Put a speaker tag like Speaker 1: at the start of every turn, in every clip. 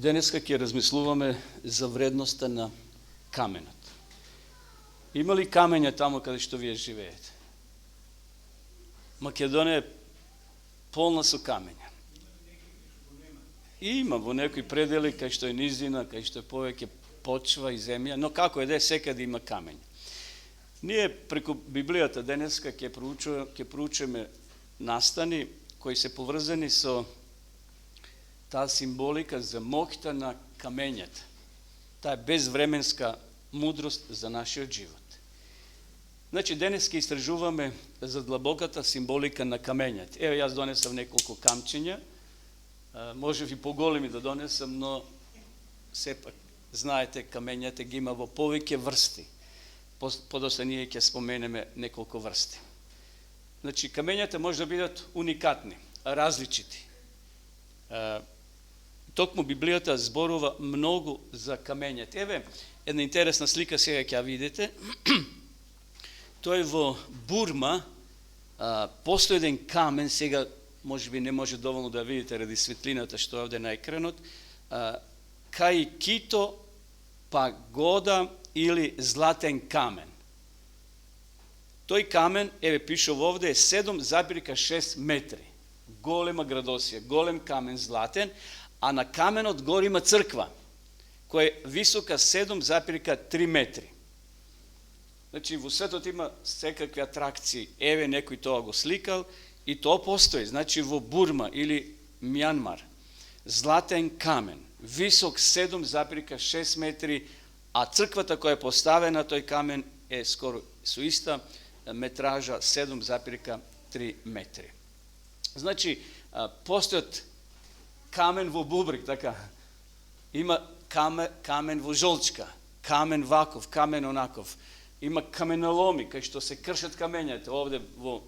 Speaker 1: Денеска ќе размислуваме за вредноста на каменот. Има ли камења тамо каде што вие живеете? Македонија е полна со камења. Има во некои предели кај што е низина, кај што е повеќе почва и земја, но како е да секаде има камења. Ние преку Библијата денеска ќе проучиме настани кои се поврзани со таа символика за моќта на камењата. Таа безвременска мудрост за нашиот живот. Значи, денес ќе истражуваме за длабоката символика на камењата. Ево, јас донесам неколку камчиња, може и поголеми да донесам, но сепак, знаете, камењата ги има во повеќе врсти. Подоста ние ќе споменеме неколку врсти. Значи, камењата може да бидат уникатни, различити. Токму Библијата зборува многу за камењата. Еве, една интересна слика сега ќе ја видите. Тој во Бурма постои еден камен, сега можеби не може доволно да видите ради светлината што е овде на екранот, кај Кито пагода или златен камен. Тој камен, еве пишува овде, е 7,6 метри. Голема градосија, голем камен златен, а на каменот горе има црква, која е висока 7,3 метри. Значи, во светот има секакви атракции. Еве, некој тоа го сликал и тоа постои. Значи, во Бурма или Мјанмар, златен камен, висок 7,6 метри, а црквата која е поставена тој камен е скоро со иста метража 7,3 метри. Значи, постојат камен во бубрик, така. Има камен во жолчка, камен ваков, камен онаков. Има каменоломи, кај што се кршат камењата. Овде во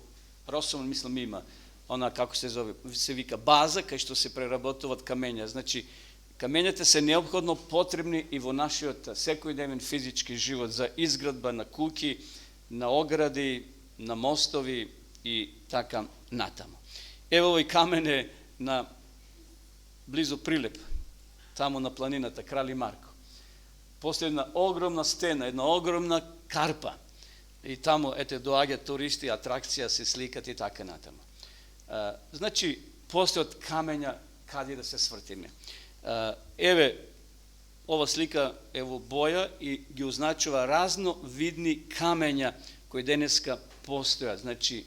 Speaker 1: Росомон, мислам, има она, како се зове, се вика база, кај што се преработуваат камења. Значи, камењата се неопходно потребни и во нашиот секојдневен физички живот за изградба на куќи, на огради, на мостови и така натаму. Ево овој камен е на близу Прилеп, тамо на планината Крали Марко. Постои една огромна стена, една огромна карпа. И тамо, ете, доаѓаат туристи, атракција, се сликат и така натаму. Значи, постојат камења каде да се свртиме. Еве, ова слика е во боја и ги означува разно видни камења кои денеска постојат. Значи,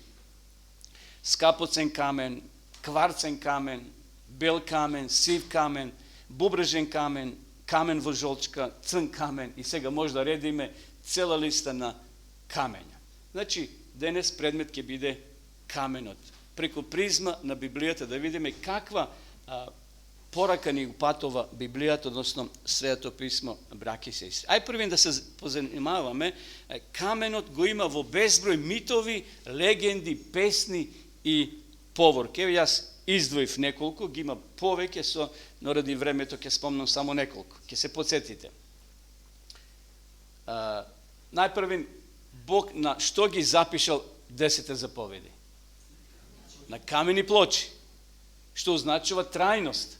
Speaker 1: скапоцен камен, кварцен камен, бел камен, сив камен, бубрежен камен, камен во жолчка, црн камен и сега може да редиме цела листа на камења. Значи, денес предмет ќе биде каменот. Преку призма на Библијата да видиме каква порака ни упатува Библијата, односно Светото писмо, браќи и сестри. Ај првен да се позанимаваме, каменот го има во безброј митови, легенди, песни и поворки. Ево јас издвоив неколку, ги има повеќе, но ради времето ќе спомнам само неколку. Ќе се подсетите. Најпрвен, Бог на што ги запишал 10 заповеди? На камени плочи. Што означува трајност.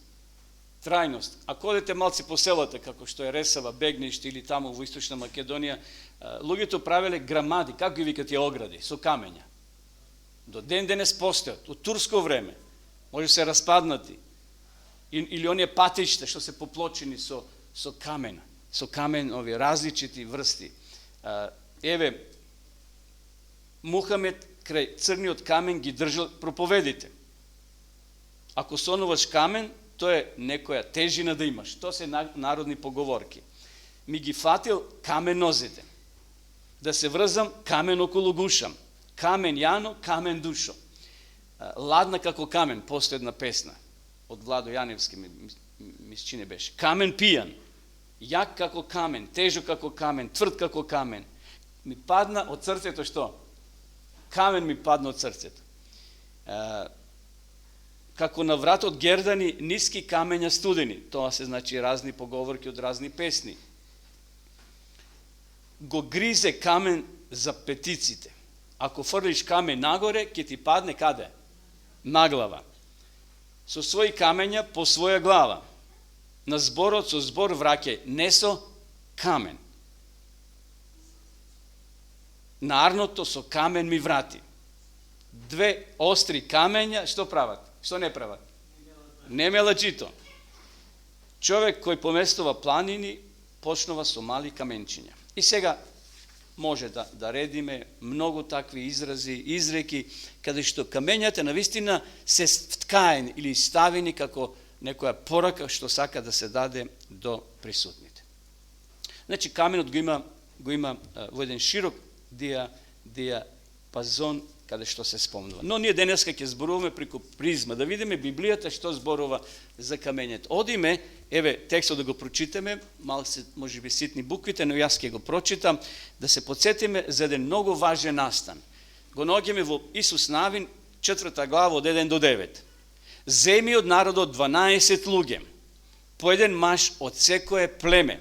Speaker 1: Трајност. Ако одете малци по селата, како што е Ресава, Бегниште или таму во Источна Македонија, луѓето правеле грамади, како ги викат тие огради, со камења. До ден денес постојат, од турско време, може се распаднати. Или оние патишта што се поплочени со камен, ови различити врсти. Еве, Мухамед крај црниот камен ги држал проповедите. Ако сонуваш камен, тоа е некоја тежина да имаш. Тоа се народни поговорки. Ми ги фатил камен нозете. Да се врзам камен околу гушам. Камен јано, камен душо. Ладна како камен, постои една песна од Владо Јаневски, мисчине беше. Камен пијан, јак како камен, тежок како камен, тврд како камен. Ми падна од срцето што? Камен ми падна од срцето. Како на вратот гердани, ниски камења студени. Тоа се значи разни поговорки од разни песни. Го гризе камен за петиците. Ако фрлиш камен нагоре, ќе ти падне каде? На глава. Со своји камења по своја глава. на зборот со збор враќај, не со камен. На арното со камен ми врати. Две остри камења, што прават? Што не прават? Не мелачито. Човек кој поместува планини, почнува со мали каменчиња. И сега може да редиме многу такви изрази, изреки, каде што камењата навистина се вткаени или ставени како некоја порака што сака да се даде до присутните. Значи каменот го има во еден широк диапазон каде што се спомнува. Но ние денеска ќе зборуваме преку призма, да видиме Библијата што зборува за камењето. Одиме, еве текстот да го прочитаме, малку се можеби ситни буквите, но јас ќе го прочитам, да се потсетиме за еден многу важен настан. Го наоѓаме во Исус Навин, 4 глава од 1 до 9. Земи од народот 12 луѓе, по еден маж од секое племе,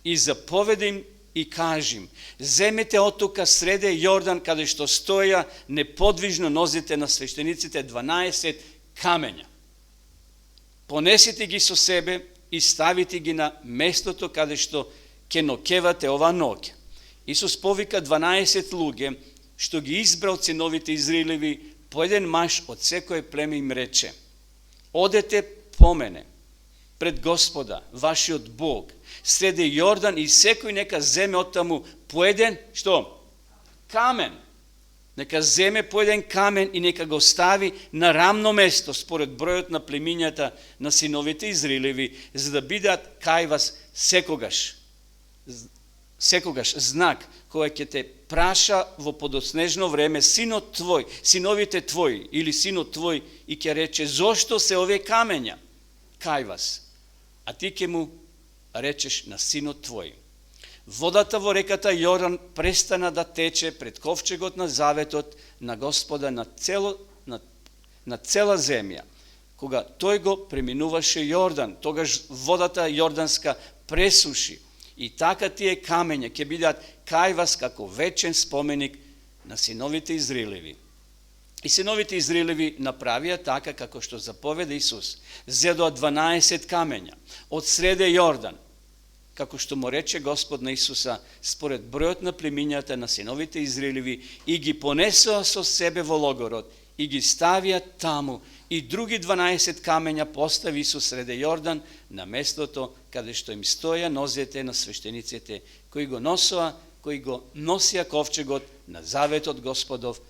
Speaker 1: и заповеди им и кажим, земете оттука среде Јордан, каде што стоја неподвижно нозите на свештениците 12 камења. Понесите ги со себе и ставите ги на местото каде што ќе нокевате ова ноќе. Исус повика 12 луѓе, што ги избрал синовите Израилеви, по еден маж од секое племе им рече, одете по мене пред Господа, вашиот Бог, среде Јордан, и секој нека земе оттаму по еден, што? Камен. Нека земе по еден камен и нека го стави на рамно место според бројот на племињата на синовите Израилеви, за да бидат кај вас секогаш знак кој ќе те праша во подоснежно време синот твој, синовите твои или синот твој, и ќе рече, зошто се овие камења кај вас? А ти ќе му речеш на синот твој. Водата во реката Јордан престана да тече пред ковчегот на заветот на Господа на цела земја. Кога тој го преминуваше Јордан, тогаш водата Јорданска пресуши, и така тие камења ќе бидат кај вас како вечен споменик на синовите Израилеви. И синовите Израилеви направија така како што заповеда Исус. Зедоа 12 камења од среде Јордан, како што му рече Господ на Исуса, според бројот на племињата на синовите Израилеви, и ги понесоа со себе во логорот, и ги ставија таму, и други 12 камења постави Исус среде Јордан, на местото каде што им стоја нозете на свештениците, кои го носија ковчегот на заветот Господов.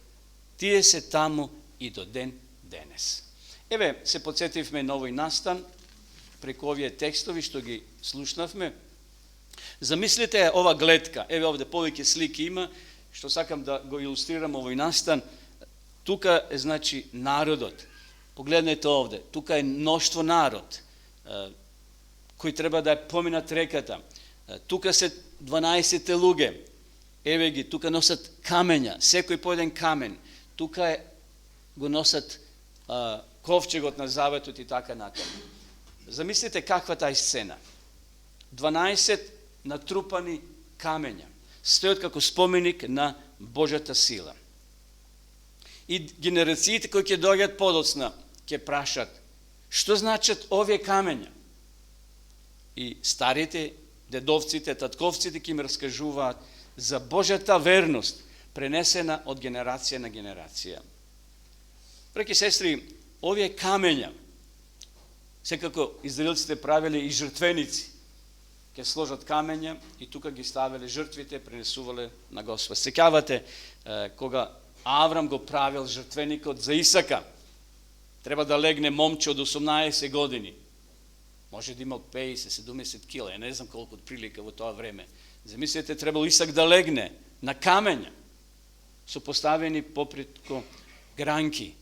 Speaker 1: Тие се таму и до ден денес. Еве, се подсетивме на овој настан, преку овие текстови што ги слушнавме. Замислите ова гледка, еве овде повеќе слики има, што сакам да го илустрирам овој настан. Тука е, значи, народот. Погледнете овде, тука е мноштво народ, кои треба да поминат реката. Тука се 12 луѓе, еве ги, тука носат камења, секој по еден камен. Тука го носат ковчегот на заветот и така натаму. Замислите каква тај сцена. 12 натрупани камења стојат како споменик на Божјата сила. И генерациите кои ќе доаѓат подоцна ќе прашат, што значат овие камења? И старите, дедовците, татковците ќе им раскажуваат за Божјата верност, пренесена од генерација на генерација. Браќи и сестри, овие камења, секако израелците правеле и жртвеници, ќе сложат камења и тука ги ставеле жртвите, пренесувале на Господ. Сеќавате кога Аврам го правил жртвеникот за Исака, треба да легне момче од 18 години. Може да има 50-70 кила, не знам колку прилика во тоа време. Замислете, требало Исак да легне на камења, со поставени попретко гранки,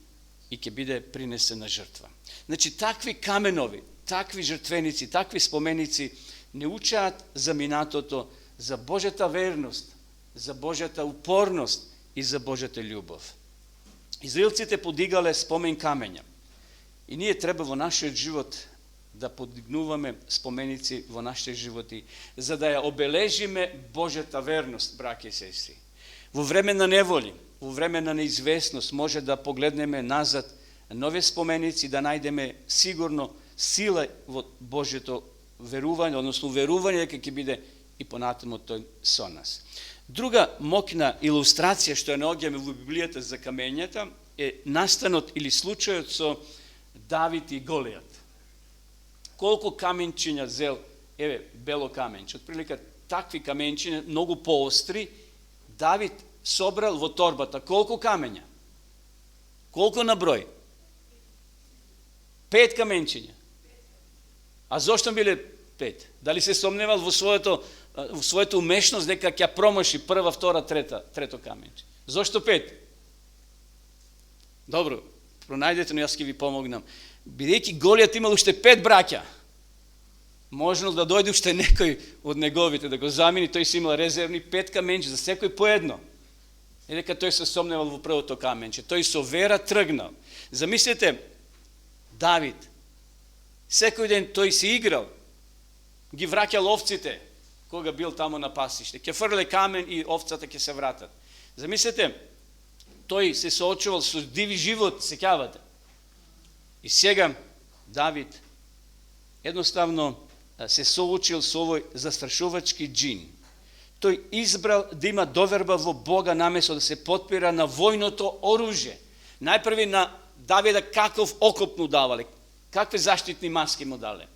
Speaker 1: и ќе биде принесена жртва. Значи, такви каменови, такви жртвеници, такви споменици не учаат за минатото, за Божјата верност, за Божјата упорност и за Божјата љубов. Израелците подигале спомен камења. И ние треба во нашиот живот да подигнуваме споменици во нашите животи, за да ја обележиме Божјата верност, браќи и сестри. Во време на неволи, во време на неизвестност може да погледнеме назад на овие споменици, да најдеме сигурно сила во Божјето верување, односно верување дека ќе биде и понатаму тој со нас. Друга мокна илустрација што ја наоѓаме во Библијата за камењата е настанот или случајот со Давид и Голијат. Колку каменчиња зел, еве, бело каменче, отприлика такви каменчиња, многу поостри, Давид собрал во торбата колку камења? Колку на број? 5 каменчиња. А зошто биле 5? Дали се сомневал во својата умешност дека ќе промаши прва, втора, трето каменче? Зошто 5? Добро, пронајдете, но јас ќе ви помогнам. Бидејќи Голијат имал уште 5 браќа, можел да дојде уште некој од неговите да го замени, тој си имал резервни 5 каменче, за секој по едно. И дека тој се сомневал во првото каменче. Тој со вера тргнал. Замислете, Давид, секој ден тој си играл, ги враќал овците, кога бил тамо на пасиште. Ќе фрле камен и овцата ќе се вратат. Замислете, тој се соочувал со диви живот, сеќавате. И сега Давид едноставно се соочил со овој застрашувачки џин. Тој избрал да има доверба во Бога наместо да се потпира на војното оружје. Најпрви на Давида каков окоп му давале, какви заштитни маски му дале.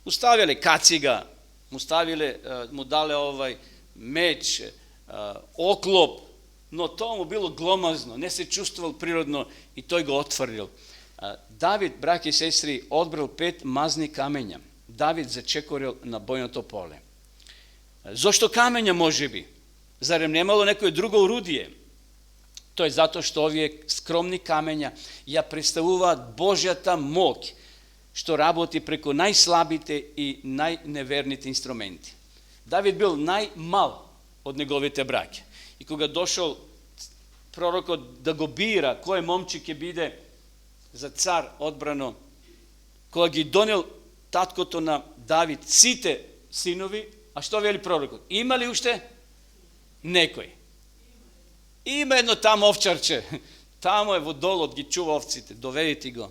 Speaker 1: Му ставиле кацига, му дале меч, оклоп, но тоа му било гломазно, не се чувствувал природно и тој го отврдил. Давид, браќи и сестри, одбрал 5 мазни камења. Давид зачекорил на бојното поле. Зошто камења можеби? Зарем немало некој друго орудие? Тоа е затоа што овие скромни камења ја представуваат Божјата моќ, што работи преку најслабите и најневерните инструменти. Давид бил најмал од неговите браќа. И кога дошол пророкот да го бира кој момче ќе биде за цар одбрано, кога ги донел таткото на Давид сите синови, а што вели пророкот? Има ли уште некој? Има едно тамо овчарче, тамо е во долот, ги чува овците, доведите го.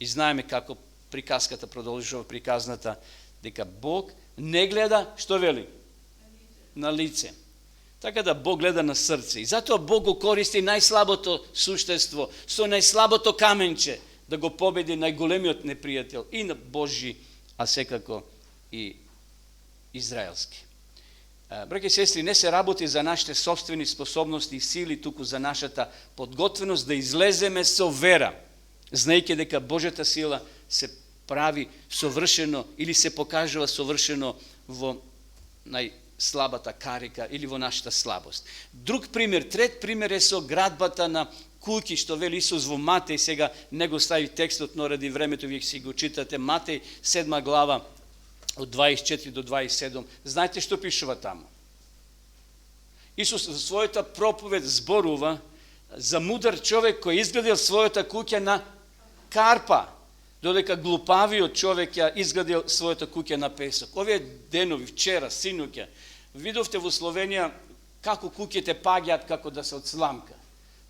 Speaker 1: И знаеме како приказката продолжува, приказната, дека Бог не гледа, што вели? На лице. Така да Бог гледа на срце. И затоа Бог го користи најслабото суштество, со најслабото каменче, да го победи најголемиот непријател и на Божи, а секако и израелски. Браќи и сестри, не се работи за нашите собствени способности и сили, туку за нашата подготвеност да излеземе со вера, знаејќи дека Божјата сила се прави совршено или се покажува совршено во најслабата карика или во нашата слабост. Друг пример, трет пример е со градбата на куќи, што вели Исус во Матеј, сега не го стави текстот, но ради времето вие си го читате, Матеј 7 глава, од 24 до 27, знаете што пишува таму? Исус за својата проповед зборува за мудар човек кој изградил својата куќа на карпа, додека глупавиот човек ја изградил својата куќа на песок. Овие денови, вчера, синуќа, видовте во Словенија како куќите паѓаат како да се од сламка.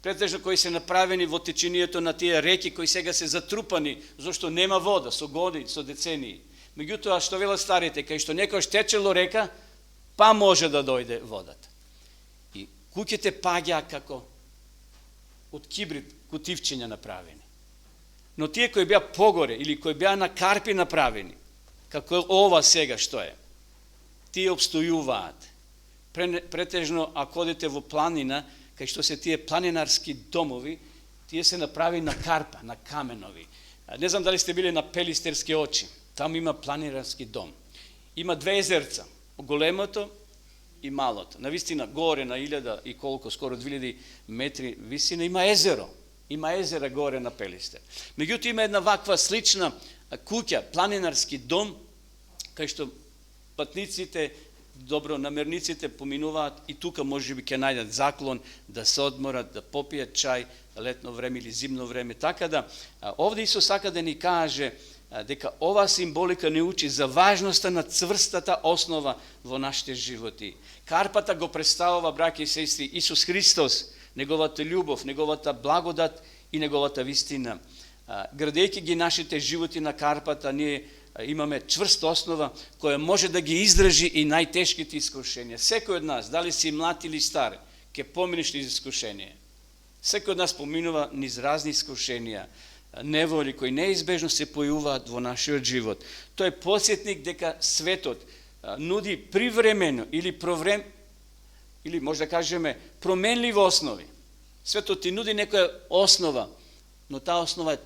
Speaker 1: Претежно кои се направени во теченијето на тие реки кои сега се затрупани, зашто нема вода, со години, со децении. Меѓутоа, што велат старите, кај што некојаш течело река, па може да дојде водата. И куќите паѓаа како од кибрид кутивчиња направени. Но тие кои беа погоре или кои беа на карпи направени, како ова сега што е, тие обстојуваат. Претежно, ако одите во планина, кај што се тие планинарски домови, тие се направи на карпа, на каменови. Не знам дали сте били на Пелистерски очи. Таму има планинарски дом. Има 2 езерца, големото и малото. Навистина, горе на 1000 и колку, скоро 2000 метри висина, има езеро. Има езера горе на Пелистер. Меѓутоа има една ваква слична куќа, планинарски дом, кај што патниците, добронамерниците поминуваат и тука можеби ќе најдат заклон да се одморат, да попијат чај летно време или зимно време. Така да, овде Исус сака да ни каже дека ова символика не учи за важноста на цврстата основа во нашите животи. Карпата го представува, браќи и сестри, Исус Христос, неговата љубов, неговата благодат и неговата вистина. Градейки ги нашите животи на Карпата, ние имаме чврста основа, која може да ги издржи и најтешките искушенија. Секој од нас, дали си млад или стар, ќе поминеш низ искушение. Секој од нас поминува низ разни искушенија, неволи кои неизбежно се појавуваат во нашиот живот. Тој е подсетник дека светот нуди привремено или може да кажеме променливи основи. Светот ти нуди некоја основа, но таа основа е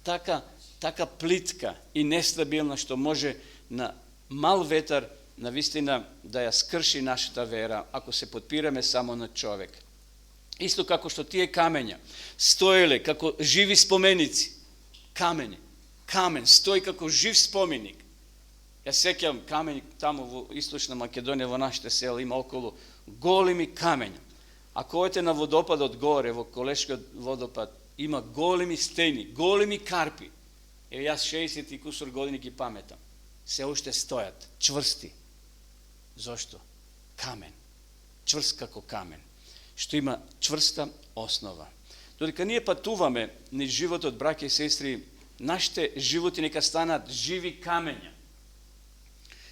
Speaker 1: така плитка и нестабилна, што може на мал ветар навистина да ја скрши нашата вера, ако се подпираме само на човек. Исто како што тие камења стоеле како живи споменици, камен стои како жив споменик. Јас сеќавам камења таму во Источна Македонија, во нашите села има околу големи камења. Ако одите на водопадот горе, во Колешкиот водопад, има големи стени, големи карпи. Јас 60 и кусор години ги паметам. Се уште стојат, чврсти. Зошто? Камен. Чврст како камен. Што има чврста основа. Додека ние патуваме низ животот, браќа и сестри, нашите животи нека станат живи камења,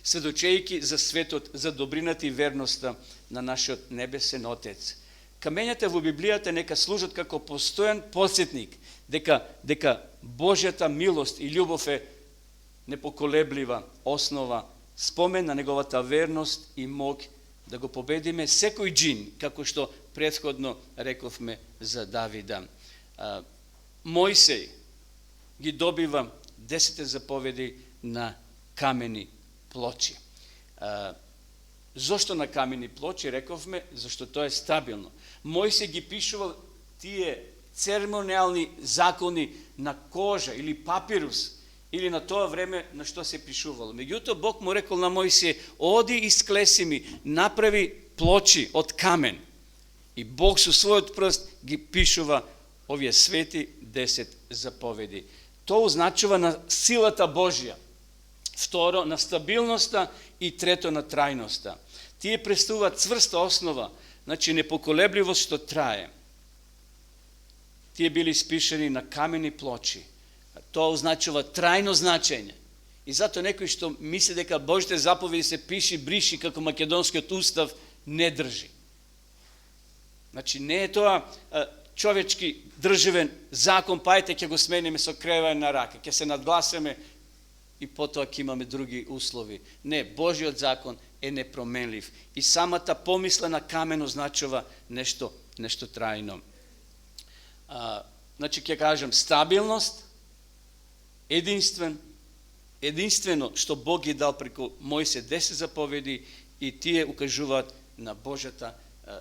Speaker 1: сведочејки за светот, за добрината и верноста на нашиот небесен Отец. Камењата во Библијата нека служат како постојан подсетник дека Божјата милост и љубов е непоколеблива основа, спомен на неговата верност и мог да го победиме секој џин, како што претходно рековме за Давида. Мојсей ги добива 10 заповеди на камени плочи. Зошто на камени плочи? Рековме, зашто тоа е стабилно. Мојсей ги пишувал тие церемониални закони на кожа или папирус, или на тоа време на што се пишувало. Меѓутоа Бог му рекол на Мојсија: оди и склеси ми, направи плочи од камен. И Бог со својот прст ги пишува овие свети 10 заповеди. Тоа означува на силата Божја. Второ, на стабилноста, и трето, на трајноста. Тие представуваат цврста основа, значи непоколебливост што трае. Тие били испишани на камени плочи. Тоа означува трајно значење. И затоа некој што мисли дека Божите заповеди се пиши, бриши, како македонскиот устав, не држи. Значи не е тоа човечки државен закон, пајте ќе го смениме со кревање на рака, ќе се надгласеме и потоа ќе имаме други услови. Не, Божиот закон е непроменлив. И самата помисла на камен означува нешто трајно. Значи ќе кажам стабилност, единствено што Бог ги дал преку Мојсе 10 заповеди, и тие укажуваат на Божјата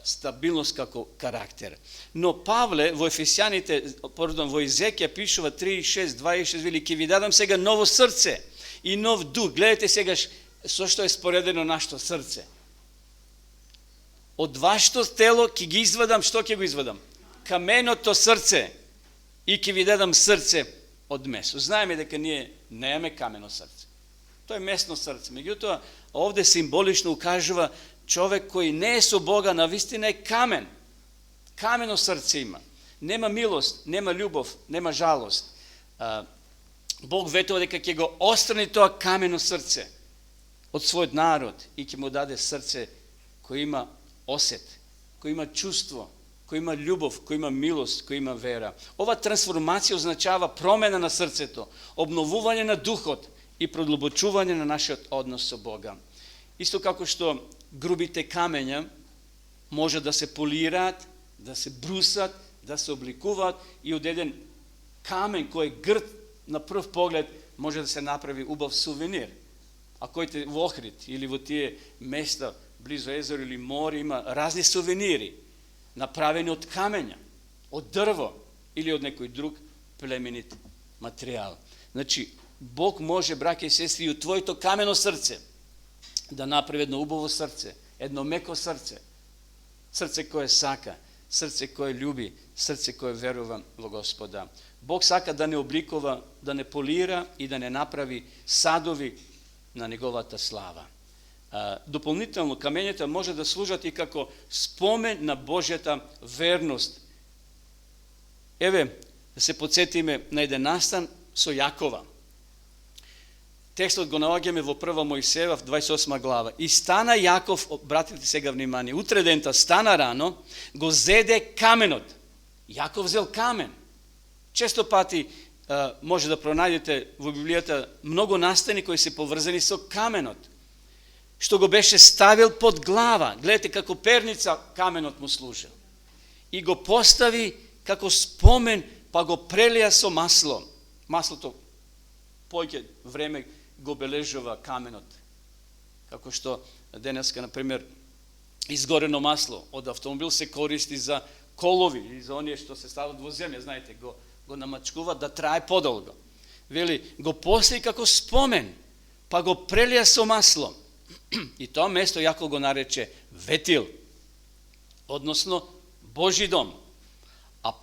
Speaker 1: стабилност како карактер. Но Павле во во Езекија пишува 3:6-26, вели: ќе ви дадам сега ново срце и нов дух. Гледате сегаш со што е споредено нашето срце. Од вашето тело ќе ги извадам, што ќе го извадам? Каменото срце, и ќе ви дадам срце од месо. Знаеме дека ние немаме камено срце. Тоа е месно срце. Меѓутоа, овде символично укажува човек кој не е со Бога, навистина е камен. Камено срце има. Нема милост, нема љубов, нема жалост. Бог ветува дека ќе го острани тоа камено срце од својот народ и ќе му даде срце кој има осет, кој има чувство, кој има љубов, кој има милост, кој има вера. Ова трансформација означава промена на срцето, обновување на духот и продлабочување на нашиот однос со Бога. Исто како што грубите камења може да се полираат, да се брусат, да се обликуваат, и од еден камен кој е грд на прв поглед може да се направи убав сувенир. А којте во Охрид или во тие места близу езеро или море има разни сувенири, направени од камења, од дрво или од некој друг племенит материјал. Значи, Бог може, браќа и сестри, и од твоето камено срце да направи едно убаво срце, едно меко срце, срце кое сака, срце кое љуби, срце кое верува во Господа. Бог сака да не обликува, да не полира и да не направи садови на неговата слава. Дополнително, камењата може да служат и како спомен на Божјата верност. Еве, da se podsjetime na jedan nastan so Jakova. Текстот го наоѓаме во 1 Мојсеева, 28 глава. И стана Јаков, обратите сега внимание, утре дента стана рано, го зеде каменот. Јаков зел камен. Често пати може да пронајдете во Библијата многу настани кои се поврзани со каменот, што го беше ставил под глава. Гледате како перница каменот му служил. И го постави како спомен, па го прелија со масло. Маслото поќе време го бележува каменот. Како што денеска, например, изгорено масло од автомобил се користи за колови и за оние што се стават во земја, знаете, го намачкуваат да трае подолго. Вели, го постави како спомен, па го прелија со масло. И тоа место Јаков го нарече Ветил, односно Божи дом. А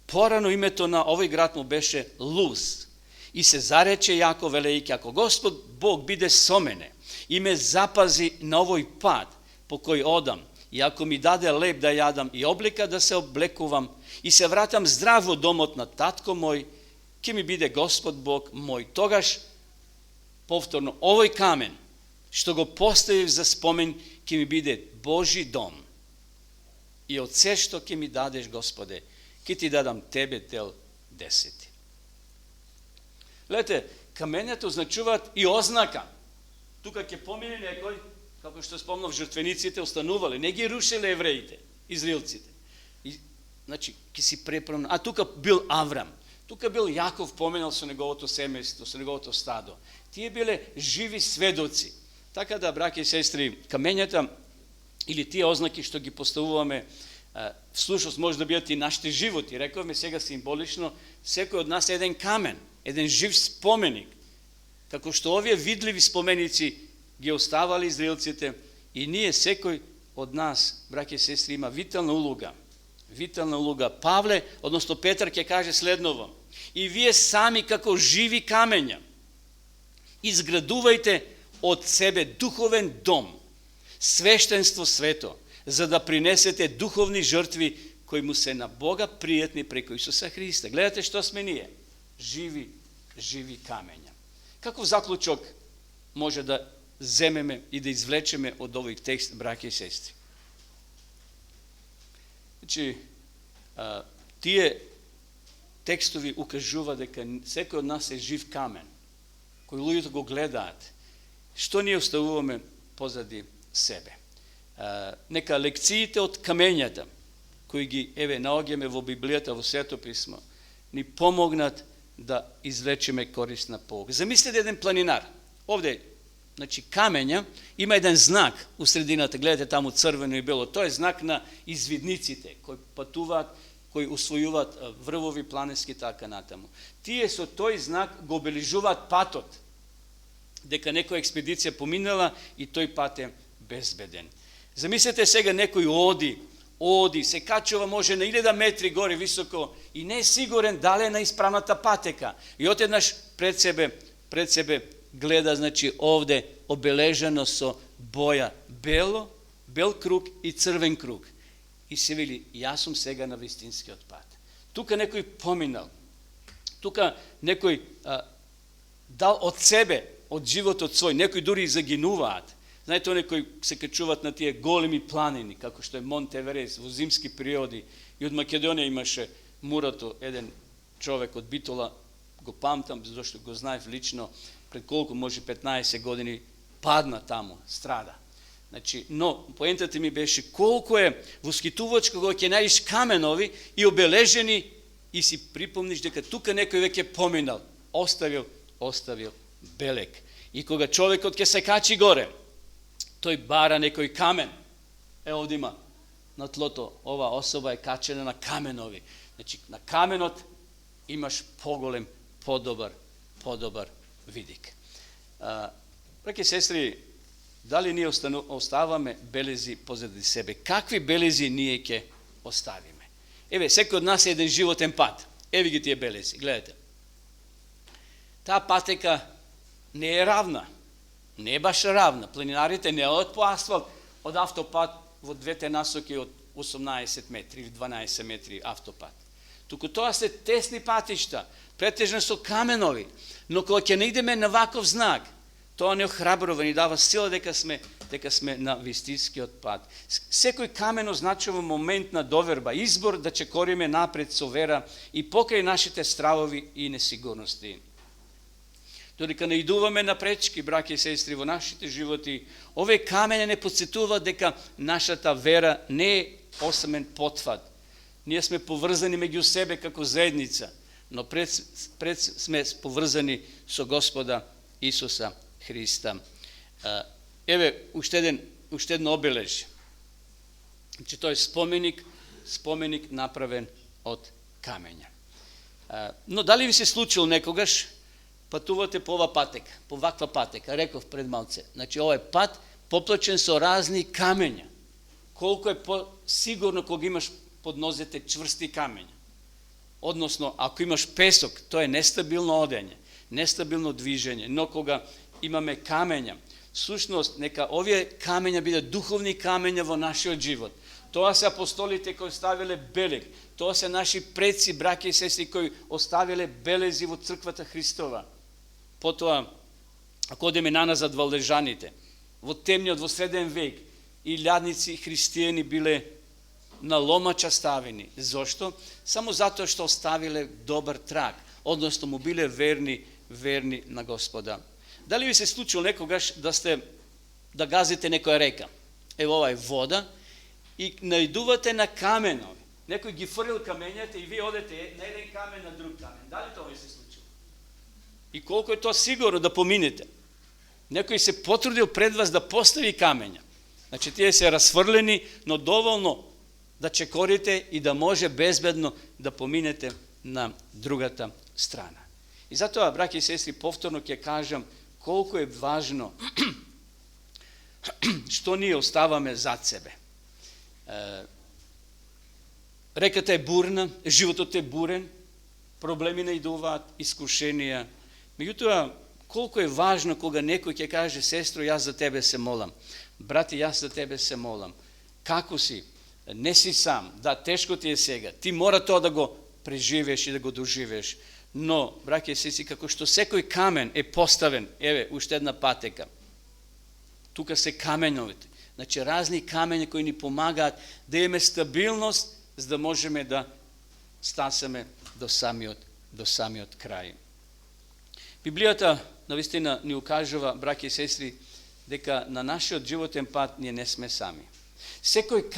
Speaker 1: порано името на овој град му беше Луз. И се зарече Јаков, велејќи, ако Господ Бог биде со мене и ме запази на овој пат по кој одам, и ако ми даде леб да јадам и облека да се облекувам и се вратам здрав во домот на татко мој, ќе ми биде Господ Бог мој. Тогаш, повторно, овој камен, што го поставив за спомен, ќе ми биде Божи дом. И од се што ќе ми дадеш, Господе, ќе ти дадам тебе дел 10. Гледате, камењата означуваат и ознака. Тука ќе помине некој, како што спомнав, жртвениците останувале, не ги рушиле евреите, израелците. И, значи, ќе си преправно. А тука бил Аврам, тука бил Јаков, поминал со неговото семејство, со неговото стадо. Тие биле живи сведоци. Така да, браќи и сестри, камењата или тие ознаки што ги поставуваме, всушност може да бидат и нашите животи. Рековме сега символично, секој од нас е еден камен, еден жив споменик. Како што овие видливи споменици ги оставали израелците, и ние, секој од нас, браќи и сестри, има витална улога. Витална улога. Павле, односно Петар, ќе каже следново: и вие сами како живи камења изградувајте од себе духовен дом, свештенство свето, за да принесете духовни жртви кои му се на Бога пријатни преку Исуса Христа. Гледате што сме ние? Живи камења. Каков заклучок може да земеме и да извлечеме од овој текст, браќи и сестри? Значи, тие текстови укажува дека секој од нас е жив камен, кој луѓето го гледаат. Што ние оставуваме позади себе? Нека лекциите од камењата, кои ги наоѓаме во Библијата, во Свето писмо, ни помогнат да извлечеме корисна pouka. Замислете еден планинар. Овде, значи, камења има еден знак у средината, гледате таму црвено и бело. Тоа е знак на извидниците кои патуваат, кои усвојуваат врвови планински, така натаму. Тие со тој знак го обележуваат патот, дека некоја експедиција поминала и тој пат е безбеден. Замислете сега некој оди, се качува може на 1000 метри горе високо и не е сигурен дали е на исправната патека. И отеднаш пред себе гледа, значи, овде обележано со боја бел круг и црвен круг. И се вели, јас сум сега на вистинскиот пат. Тука некој поминал, тука некој дал од себе, од животот свој, некои дури и загинуваат. Знаете, они кои се качуваат на тие големи планини, како што е Монт Еверест, во зимски периоди, и од Македонија имаше Мурато, еден човек од Битола, го памтам, зашто го знаев лично, пред колку, може 15 години, падна таму, страда. Значи, но, поентата ми беше колку е воскитувачко кога ќе најдеш каменови и обележени и си припомниш дека тука некој веќе поминал, оставил белек. И кога човекот ќе се качи горе, тој бара некој камен. Овде има на тлото, ова особа е качена на каменови. Значи, на каменот имаш поголем, подобар видик. Браќи и сестри, дали ние оставаме белези позади себе? Какви белези ние ќе оставиме? Еве, секој од нас е еден животен пат. Еве ги тие белези, гледате. Таа патека не е равна. Не е баш равна. Планинарите не одат по асфалт од автопат во двете насоки од 18 метри или 12 метри автопат. Туку тоа се тесни патишта, претежно со каменови, но кога ќе не идеме на ваков знак, тоа не охрабрува, ни дава сила дека сме на вистинскиот пат. Секој камен означува момент на доверба, избор да чекориме напред со вера и покрај нашите стравови и несигурности. Додека наидуваме на пречки, браќи и сестри, во нашите животи, овие камења не подсетуваат дека нашата вера не е осамен потфат. Ние сме поврзани меѓу себе како заедница, но пред сме поврзани со Господа Исуса Христа. Еве уште едно обележје. Значи тој споменик направен од камења. Но дали ви се случило некогаш патувате по ова патека, по ваква патека, реков пред малце. Значи овој пат поплачен со разни камења. Колку е сигурно кога имаш под нозете чврсти камења. Односно, ако имаш песок, тоа е нестабилно одење, нестабилно движење, но кога имаме камења, сушност, нека овие камења бидат духовни камења во нашиот живот. Тоа се апостолите кои оставиле белег, тоа се наши предци, браќа и сестри кои оставиле белези во црквата Христова. Потоа, ако одеме наназад во Лежаните, во темниот, во среден век, и лјадници христијани биле на ломача ставени. Зошто? Само затоа што оставиле добар траг, односно му биле верни на Господа. Дали ви се случило некогаш да газите некоја река? Ево ова е вода и наидувате на каменови. Некој ги фрлил камењата и вие одете на еден камен, на друг камен. Дали тоа ви се случило? И колку е тоа сигурно да поминете? Некој се потрудил пред вас да постави камења. Значи, тие се расфрлени, но доволно да чекорите и да може безбедно да поминете на другата страна. И затоа, браќи и сестри, повторно ќе кажам колку е важно што ние оставаме зад себе. Реката е бурна, животот е бурен, проблеми наидуваат, искушенија. Меѓутоа, колку е важно кога некој ќе каже: сестро, јас за тебе се молам. Брати, јас за тебе се молам. Како си? Не си сам. Да, тешко ти е сега. Ти мора тоа да го преживееш и да го доживееш. Но, браќа и сестри, како што секој камен е поставен, еве, уште една патека. Тука се камењовите. Значи, разни камења кои ни помагаат да имаме стабилност, за да можеме да стасаме до самиот крај. Библијата навистина ни укажува, браќа и сестри, дека на нашиот животен пат ние не сме сами. Секој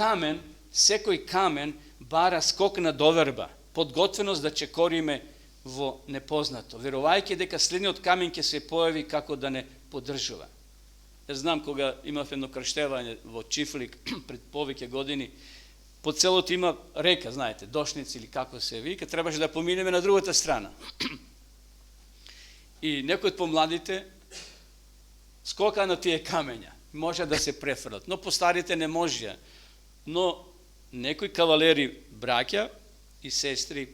Speaker 1: камен бара скок на доверба, подготвеност да чекориме во непознато, верувајќи дека следниот камен ќе се појави како да не поддржува. Знам кога имав едно крштевање во Чифлик пред повеќе години, по целото има река, знаете, Дошници или како се вика, требаше да поминеме на другата страна. И некој од помладите скока на тие камења, може да се префрлат, но постарите не можеа. Но некои кавалери, браќа и сестри,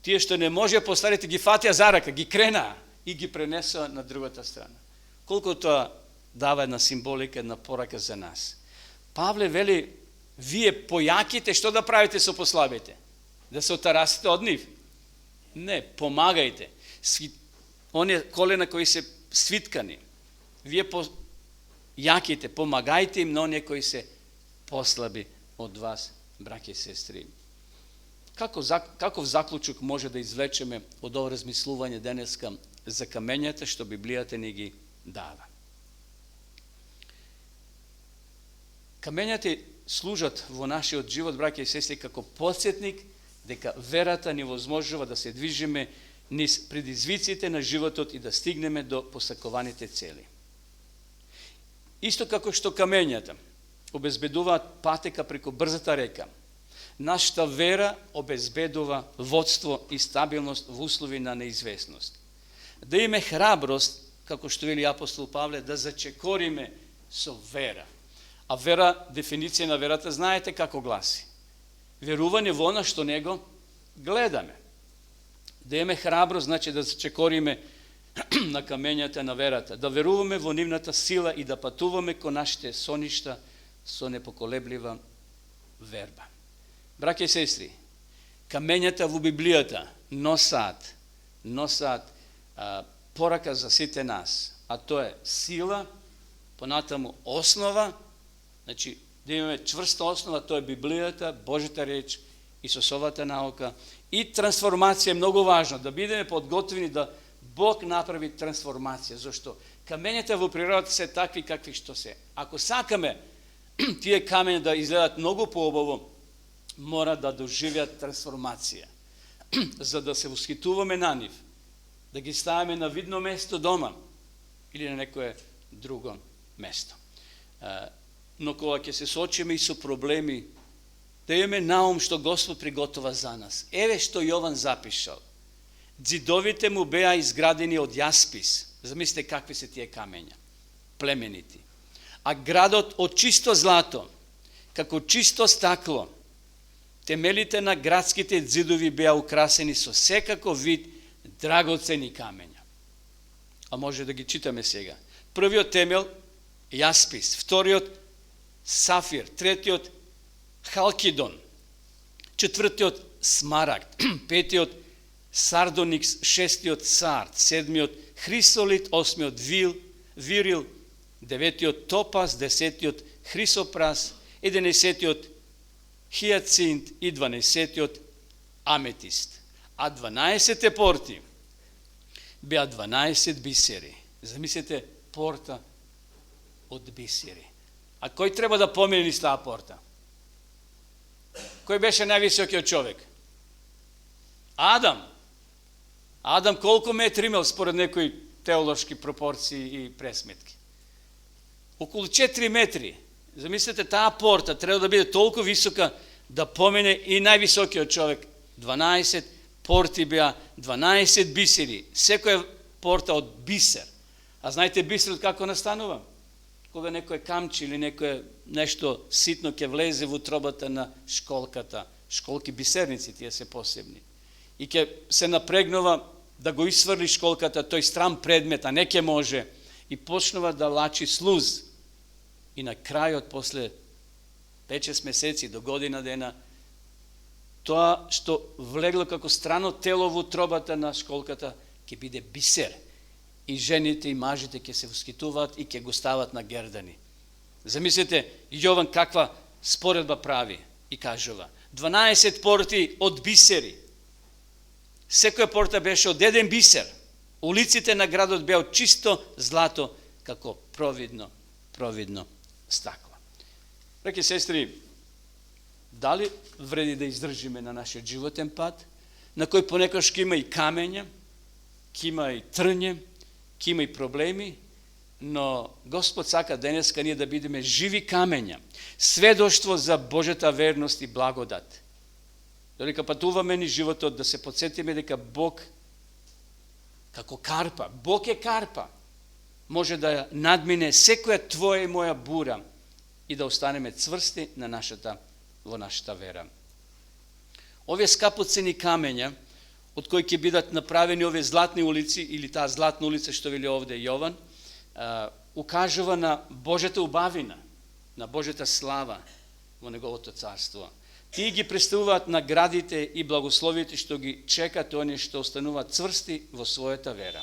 Speaker 1: тие што не може постарите ги фатија за рака, ги кренаа и ги пренесоа на другата страна. Колку тоа дава една символика, една порака за нас. Павле вели: вие појаките што да правите со послабите? Да се отарасите од нив? Не, помагајте. Оние колена кои се свиткани, вие јаките, помагајте им на оние кои се послаби од вас, браќи и сестри. Каков заклучок може да извлечеме од ова размислување денеска за камењата што Библијата ни ги дава? Камењата служат во нашиот живот, браќа и сестри, како потсетник дека верата ни возможува да се движиме низ предизвиците на животот и да стигнеме до посакуваните цели. Исто како што камењата обезбедуваат патека преку брзата река, нашата вера обезбедува водство и стабилност во услови на неизвестност. Да имаме храброст, како што вели апостол Павле, да зачекориме со вера. А вера, дефиниција на верата, знаете како гласи? Верување во она што него гледаме. Да имаме храброст, значи да зачекориме на камењата на верата, да веруваме во нивната сила и да патуваме кон нашите соништа со непоколеблива верба. Браќа и сестри, камењата во Библијата носат порака за сите нас, а тоа е сила, понатаму основа, значи да имаме чврста основа, тоа е Библијата, Божјата реч, Исусовата наука, и трансформација е многу важно, да бидеме подготвени да Бог направи трансформација, зашто камењата во природата се такви какви што се. Ако сакаме тие камења да изгледат многу поубаво, мора да доживеат трансформација. За да се восхитуваме на нив, да ги ставаме на видно место дома или на некое друго место. Но кога ќе се соочиме и со проблеми, да имаме наум што Господ приготова за нас. Еве што Јован запишал. Дзидовите му беа изградени од јаспис. Замислите какви се тие камења. Племенити. А градот од чисто злато, како чисто стакло. Темелите на градските дзидови беа украсени со секако вид драгоцени камења. А може да ги читаме сега. Првиот темел јаспис, вториот сафир, третиот халкидон, четвртиот смарагд, петиот сардоникс, шестиот сард, седмиот хрисолит, осмиот вирил, деветиот топаз, десетиот хрисопрас, единесетиот хијацинт и 12-тиот аметист. А 12 порти беа 12 бисери. Замислете порта од бисери. А кој треба да помине низ таа порта? Кој беше највисокиот човек? Адам. Адам колку метри имал според некои теолошки пропорции и пресметки? Околу 4 метри. Замислете, таа порта треба да биде толку висока да помине и највисокиот човек. 12 порти беа 12 бисери. Секоја порта од бисер. А знаете бисерот како настанува? Кога некој камче или некој нешто ситно ќе влезе во утробата на школката, школки бисерници тие се посебни, и ќе се напрегнува да го исврли школката, тој стран предмет, а не ќе може, и почнува да лачи слуз. И на крајот, после 5-6 месеци до година дена, тоа што влегло како страно тело во утробата на школката ќе биде бисер. И жените и мажите ќе се восхитуваат и ќе го стават на гердани. Замислете, Јован каква споредба прави и кажува. 12 порти од бисери. Секоја порта беше од еден бисер. Улиците на градот беа од чисто злато, како провидно стакло. Браќи и сестри, дали вреди да издржиме на нашиот животен пат, на кој понекогаш ќе има и камења, ќе има и трње, ќе има и проблеми, но Господ сака денеска ние да бидеме живи камења, сведоштво за Божјата верност и благодат. Додека патуваме ни животот, да се подсетиме дека Бог како карпа, Бог е карпа, може да надмине секоја твоја и моја бура и да останеме цврсти во нашата вера. Овие скапоцени камења, од кои ќе бидат направени овие златни улици, или таа златна улица што вели овде Јован, укажува на Божјата убавина, на Божјата слава во Неговото царство. Тие ги представуваат наградите и благословите што ги чекат оние што остануваат цврсти во својата вера.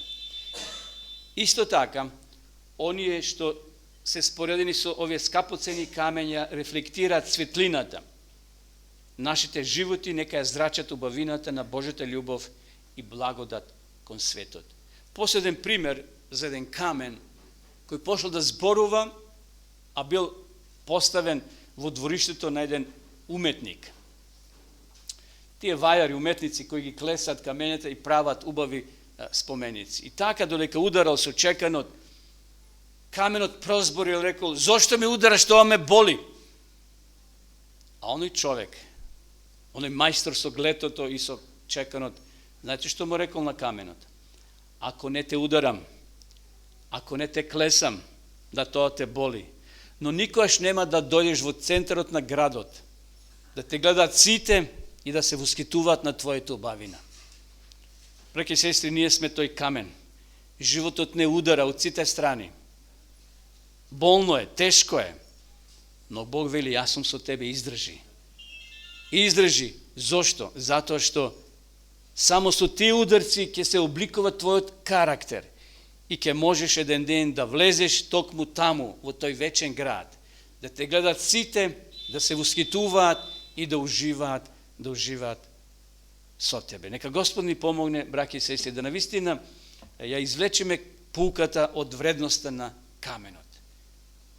Speaker 1: Исто така, оние што се споредени со овие скапоцени камења рефлектираат светлината. Нашите животи нека ја зрачат убавината на Божјата љубов и благодат кон светот. Последен пример за еден камен кој пошел да зборува, а бил поставен во двориштето на еден уметник. Тие вајари, уметници кои ги клесат камењата и прават убави споменици. И така додека ударал со чеканот, каменот прозборил, рекол: "Зошто ме удараш, тоа ме боли?" А оној човек, оној мајстор со глетото и со чеканот, знаете што му рекол на каменот? "Ако не те ударам, ако не те клесам, да тоа те боли, но никогаш нема да дојдеш во центарот на градот, да те гледаат сите и да се восхитуваат на твојата убавина." Браќи и сестри, ние сме тој камен. Животот не удара од сите страни. Болно е, тешко е, но Бог вели: "Јас сум со тебе, издржи. Издржи, Зошто? Затоа што само со тие ударци ќе се обликува твојот карактер и ќе можеш еден ден да влезеш токму таму, во тој вечен град, да те гледат сите, да се восхитуваат и да уживаат со тебе. Нека Господ ни помогне, браќи и сестри, да навистина ја извлечеме пулката од вредноста на каменот.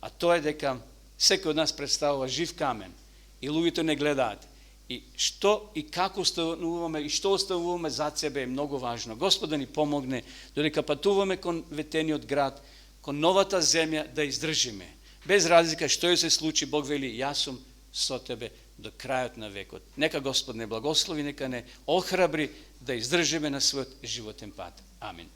Speaker 1: А тоа е дека секој од нас представува жив камен и луѓето не гледаат. И што и како оставуваме и што оставуваме зад себе е многу важно. Господ да ни помогне додека патуваме кон ветениот град, кон новата земја да издржиме. Без разлика што се случи, Бог вели јас сум со тебе до крајот на векот. Нека Господ не благослови, нека не охрабри да издржиме на својот животен пат. Амин.